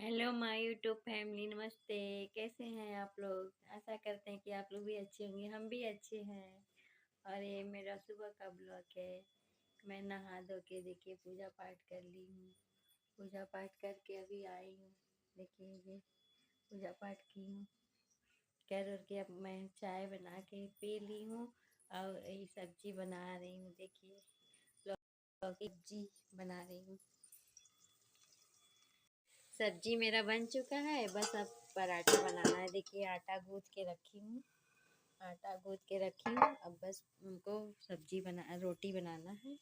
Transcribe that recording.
Hello my YouTube family, नमस्ते। कैसे हैं आप लोग? आशा करते हैं कि आप लोग भी अच्छे होंगे। हम भी अच्छे हैं। और ये मेरा सुबह का ब्लॉग है। मैं नहा धो के देखिए पूजा पाठ कर ली हूँ। पूजा पाठ करके अभी आई हूँ। देखिए ये पूजा पाठ की हूँ कर के अब मैं चाय बना के पी ली हूँ। और यही सब्जी बना रही हूँ। देखिए लौकी सब्जी बना रही हूँ। सब्जी मेरा बन चुका है, बस अब पराठा बनाना है। देखिए आटा गूँथ के रखी हूँ। आटा गूँथ के रखी हूँ, अब बस उनको सब्जी बना रोटी बनाना है।